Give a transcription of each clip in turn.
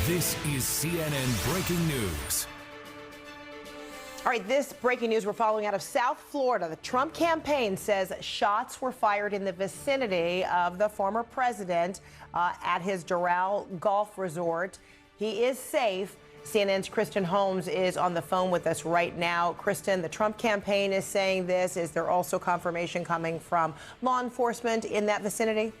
This is CNN Breaking News. All right, this breaking news we're following out of South Florida. The Trump campaign says shots were fired in the vicinity of the former president at his Doral Golf Resort. He is safe. CNN's Kristen Holmes is on the phone with us right now. Kristen, the Trump campaign is saying this. Is there also confirmation coming from law enforcement in that vicinity?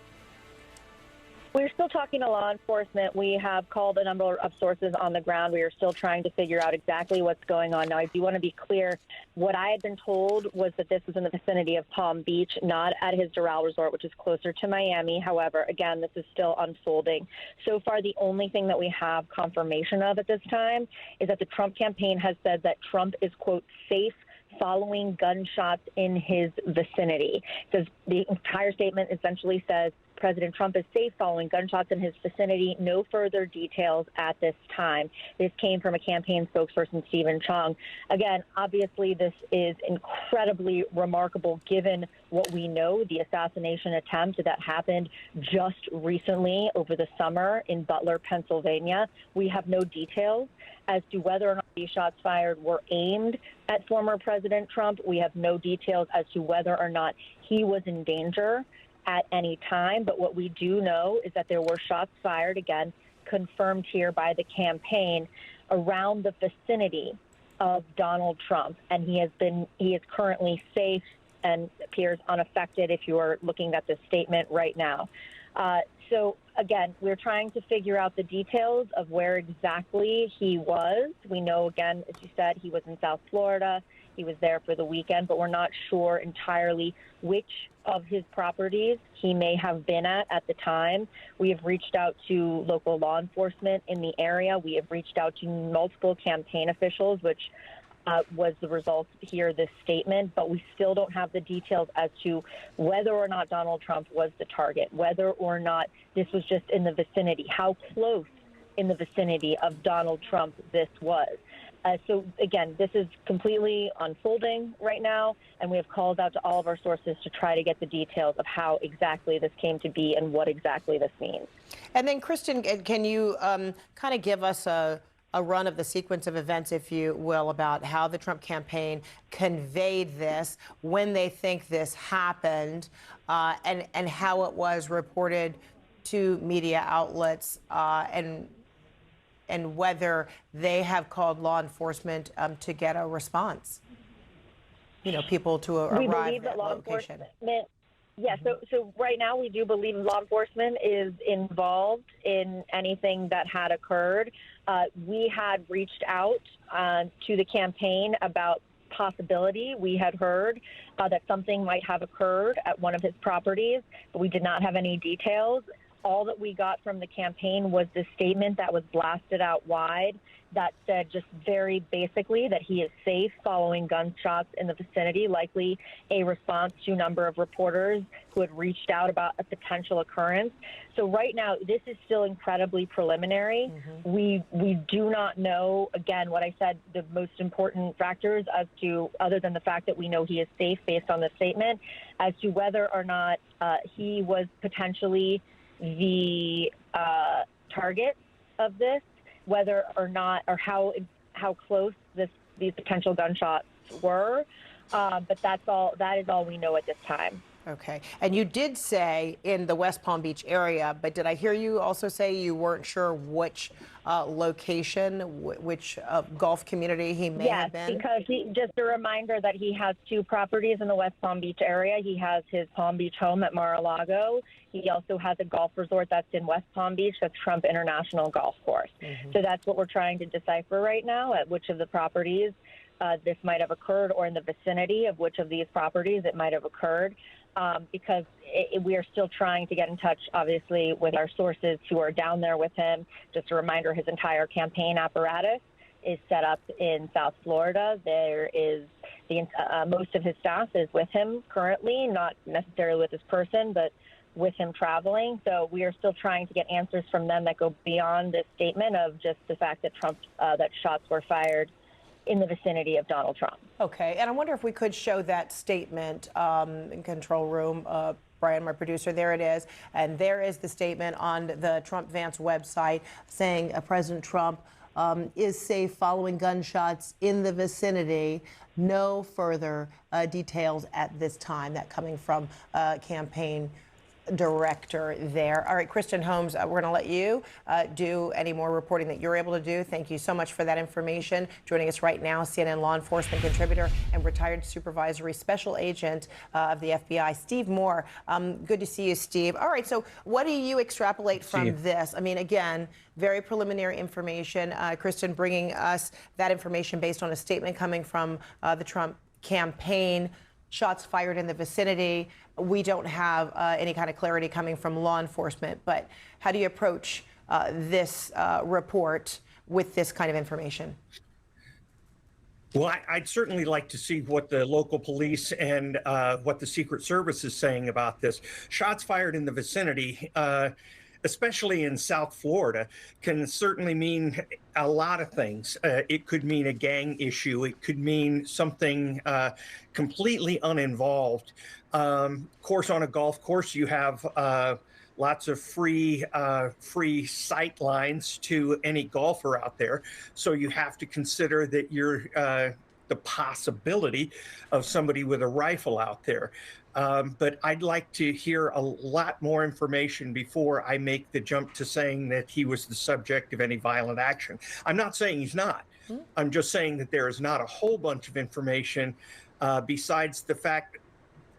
We're still talking to law enforcement. We have called a number of sources on the ground. We are still trying to figure out exactly what's going on. Now, I do want to be clear. What I had been told was that this was in the vicinity of Palm Beach, not at his Doral Resort, which is closer to Miami. However, again, this is still unfolding. So far, the only thing that we have confirmation of at this time is that the Trump campaign has said that Trump is, quote, safe following gunshots in his vicinity. Says the entire statement essentially says President Trump is safe following gunshots in his vicinity. No further details at this time. This came from a campaign spokesperson, Stephen Chung. Again, obviously, this is incredibly remarkable given what we know, the assassination attempt that happened just recently over the summer in Butler, Pennsylvania. We have no details as to whether or not these shots fired were aimed at former President Trump. We have no details as to whether or not he was in danger at any time. But what we do know is that there were shots fired, again, confirmed here by the campaign, around the vicinity of Donald Trump. And he is currently safe and appears unaffected if you are looking at this statement right now. So, again, we're trying to figure out the details of where exactly he was. We know, again, as you said, he was in South Florida. He was there for the weekend, but we're not sure entirely which of his properties he may have been at the time. We have reached out to local law enforcement in the area. We have reached out to multiple campaign officials, which was the result here, this statement, but we still don't have the details as to whether or not Donald Trump was the target, whether or not this was just in the vicinity, how close in the vicinity of Donald Trump this was. So, again, this is completely unfolding right now, and we have called out to all of our sources to try to get the details of how exactly this came to be and what exactly this means. And then, Kristen, can you kind of give us a run of the sequence of events, if you will, about how the Trump campaign conveyed this, when they think this happened, and how it was reported to media outlets, and whether they have called law enforcement to get a response, people to arrive at that location. Yeah, so right now we do believe law enforcement is involved in anything that had occurred. We had reached out to the campaign about possibility. We had heard that something might have occurred at one of his properties, but we did not have any details. All that we got from the campaign was this statement that was blasted out wide that said just very basically that he is safe following gunshots in the vicinity, likely a response to a number of reporters who had reached out about a potential occurrence. So right now, this is still incredibly preliminary. We do not know, again, what I said, the most important factors as to, other than the fact that we know he is safe based on the statement, as to whether or not he was potentially the target of this, whether or not, or how close these potential gunshots were. But that is all we know at this time. Okay. And you did say in the West Palm Beach area, but did I hear you also say you weren't sure which location, which golf community he may have been? Yes, because just a reminder that he has two properties in the West Palm Beach area. He has his Palm Beach home at Mar-a-Lago. He also has a golf resort that's in West Palm Beach, that's Trump International Golf Course. So that's what we're trying to decipher right now, at which of the properties this might have occurred, or in the vicinity of which of these properties it might have occurred. Because we are still trying to get in touch, obviously, with our sources who are down there with him. Just a reminder, his entire campaign apparatus is set up in South Florida. There is most of his staff is with him currently, not necessarily with his person, but with him traveling. So we are still trying to get answers from them that go beyond this statement of just the fact that that shots were fired in the vicinity of Donald Trump. Okay, and I wonder if we could show that statement in control room, Brian, my producer. There it is. And there is the statement on the Trump-Vance website saying President Trump is safe following gunshots in the vicinity. No further details at this time. That coming from campaign director there. All right, Kristen Holmes, we're going to let you do any more reporting that you're able to do. Thank you so much for that information. Joining us right now, CNN law enforcement contributor and retired supervisory special agent of the FBI, Steve Moore. Good to see you, Steve. All right, so what do you extrapolate from this? I mean, again, very preliminary information. Kristen bringing us that information based on a statement coming from the Trump campaign. Shots fired in the vicinity. We don't have any kind of clarity coming from law enforcement, but how do you approach this report with this kind of information? Well, I'd certainly like to see what the local police and what the Secret Service is saying about this. Shots fired in the vicinity, especially in South Florida, can certainly mean a lot of things. It could mean a gang issue. It could mean something completely uninvolved. Of course, on a golf course, you have lots of free sight lines to any golfer out there. So you have to consider that you're the possibility of somebody with a rifle out there. But I'd like to hear a lot more information before I make the jump to saying that he was the subject of any violent action. I'm not saying he's not. I'm just saying that there is not a whole bunch of information besides the fact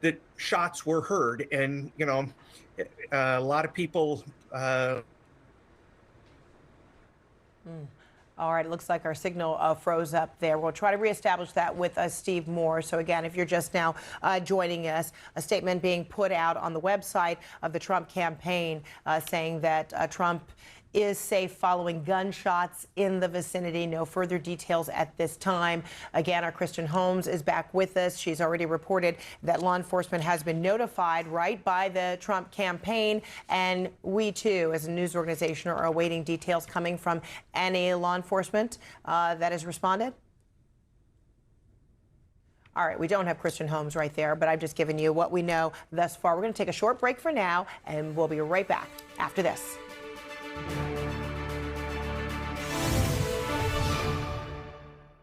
that shots were heard. And, you know, a lot of people... All right, it looks like our signal froze up there. We'll try to reestablish that with Steve Moore. So again, if you're just now joining us, a statement being put out on the website of the Trump campaign saying that Trump is safe following gunshots in the vicinity. No further details at this time. Again, our Kristen Holmes is back with us. She's already reported that law enforcement has been notified, right, by the Trump campaign. And we, too, as a news organization, are awaiting details coming from any law enforcement that has responded. All right, we don't have Kristen Holmes right there, but I've just given you what we know thus far. We're going to take a short break for now, and we'll be right back after this.